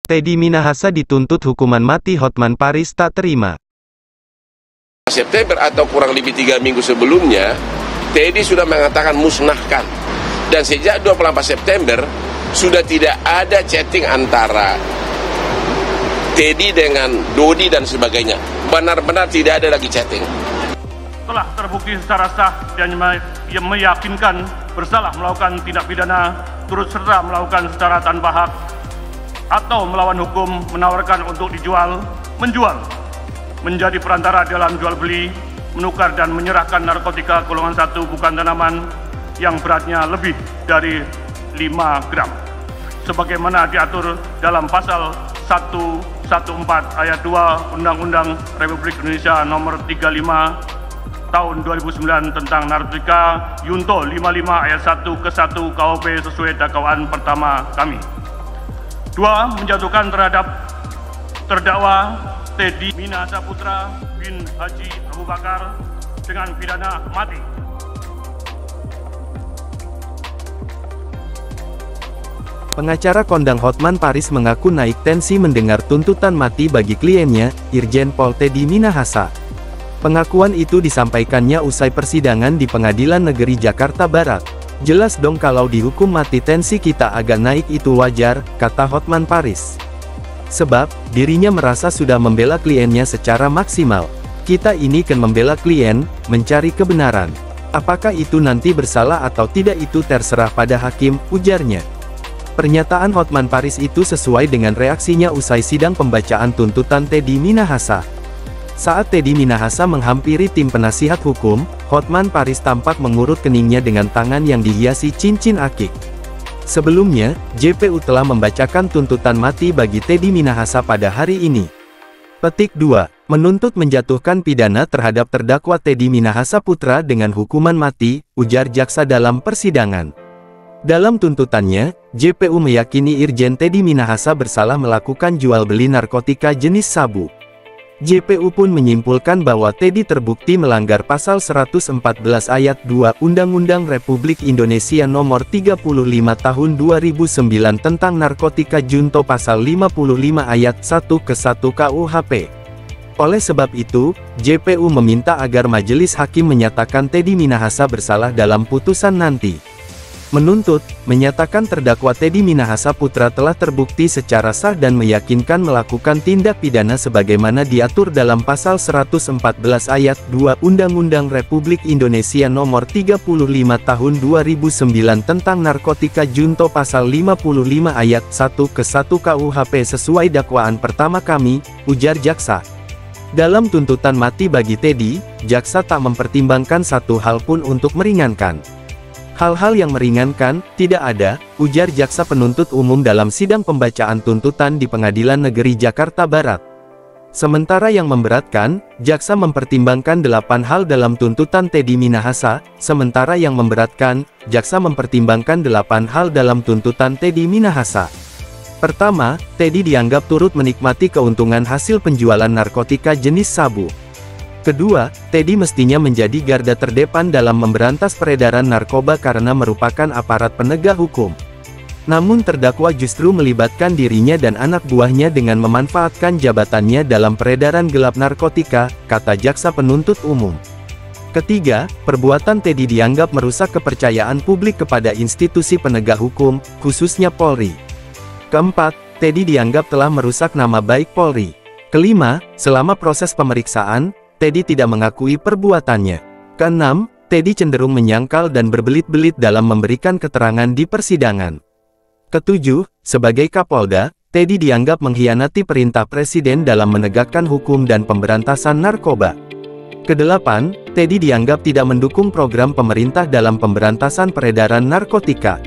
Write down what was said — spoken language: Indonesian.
Teddy Minahasa dituntut hukuman mati. Hotman Paris tak terima. September atau kurang lebih 3 minggu sebelumnya, Teddy sudah mengatakan musnahkan. Dan sejak 24 September, sudah tidak ada chatting antara Teddy dengan Dodi dan sebagainya. Benar-benar tidak ada lagi chatting. Telah terbukti secara sah dan meyakinkan bersalah melakukan tindak pidana turut serta melakukan secara tanpa hak atau melawan hukum, menawarkan untuk dijual, menjual, menjadi perantara dalam jual beli, menukar dan menyerahkan narkotika golongan 1 bukan tanaman yang beratnya lebih dari 5 gram. Sebagaimana diatur dalam pasal 114 ayat 2 Undang-Undang Republik Indonesia Nomor 35 Tahun 2009 tentang narkotika Yunto 55 ayat 1 ke 1 KUP sesuai dakwaan pertama kami. 2. Menjatuhkan terhadap terdakwa Teddy Minahasa Putra bin Haji Abu Bakar dengan pidana mati. Pengacara kondang Hotman Paris mengaku naik tensi mendengar tuntutan mati bagi kliennya, Irjen Pol Teddy Minahasa. Pengakuan itu disampaikannya usai persidangan di Pengadilan Negeri Jakarta Barat. Jelas dong kalau dihukum mati tensi kita agak naik itu wajar, kata Hotman Paris. Sebab, dirinya merasa sudah membela kliennya secara maksimal. Kita ini kan membela klien, mencari kebenaran. Apakah itu nanti bersalah atau tidak itu terserah pada hakim, ujarnya. Pernyataan Hotman Paris itu sesuai dengan reaksinya usai sidang pembacaan tuntutan Teddy Minahasa. Saat Teddy Minahasa menghampiri tim penasihat hukum, Hotman Paris tampak mengurut keningnya dengan tangan yang dihiasi cincin akik. Sebelumnya, JPU telah membacakan tuntutan mati bagi Teddy Minahasa pada hari ini. Petik 2. Menuntut menjatuhkan pidana terhadap terdakwa Teddy Minahasa Putra dengan hukuman mati, ujar jaksa dalam persidangan. Dalam tuntutannya, JPU meyakini Irjen Teddy Minahasa bersalah melakukan jual beli narkotika jenis sabu. JPU pun menyimpulkan bahwa Teddy terbukti melanggar pasal 114 ayat 2 Undang-Undang Republik Indonesia Nomor 35 Tahun 2009 tentang narkotika junto pasal 55 ayat 1 ke 1 KUHP. Oleh sebab itu, JPU meminta agar majelis hakim menyatakan Teddy Minahasa bersalah dalam putusan nanti. Menuntut, menyatakan terdakwa Teddy Minahasa Putra telah terbukti secara sah dan meyakinkan melakukan tindak pidana sebagaimana diatur dalam pasal 114 ayat 2 Undang-Undang Republik Indonesia Nomor 35 Tahun 2009 tentang narkotika junto pasal 55 ayat 1 ke 1 KUHP sesuai dakwaan pertama kami, ujar jaksa. Dalam tuntutan mati bagi Teddy, jaksa tak mempertimbangkan satu hal pun untuk meringankan. Hal-hal yang meringankan, tidak ada, ujar jaksa penuntut umum dalam sidang pembacaan tuntutan di Pengadilan Negeri Jakarta Barat. Sementara yang memberatkan, jaksa mempertimbangkan 8 hal dalam tuntutan Teddy Minahasa, sementara yang memberatkan, jaksa mempertimbangkan 8 hal dalam tuntutan Teddy Minahasa. Pertama, Teddy dianggap turut menikmati keuntungan hasil penjualan narkotika jenis sabu. Kedua, Teddy mestinya menjadi garda terdepan dalam memberantas peredaran narkoba karena merupakan aparat penegak hukum. Namun terdakwa justru melibatkan dirinya dan anak buahnya dengan memanfaatkan jabatannya dalam peredaran gelap narkotika, kata jaksa penuntut umum. Ketiga, perbuatan Teddy dianggap merusak kepercayaan publik kepada institusi penegak hukum, khususnya Polri. Keempat, Teddy dianggap telah merusak nama baik Polri. Kelima, selama proses pemeriksaan, Teddy tidak mengakui perbuatannya. Keenam, Teddy cenderung menyangkal dan berbelit-belit dalam memberikan keterangan di persidangan. Ketujuh, sebagai Kapolda, Teddy dianggap mengkhianati perintah Presiden dalam menegakkan hukum dan pemberantasan narkoba. Kedelapan, Teddy dianggap tidak mendukung program pemerintah dalam pemberantasan peredaran narkotika.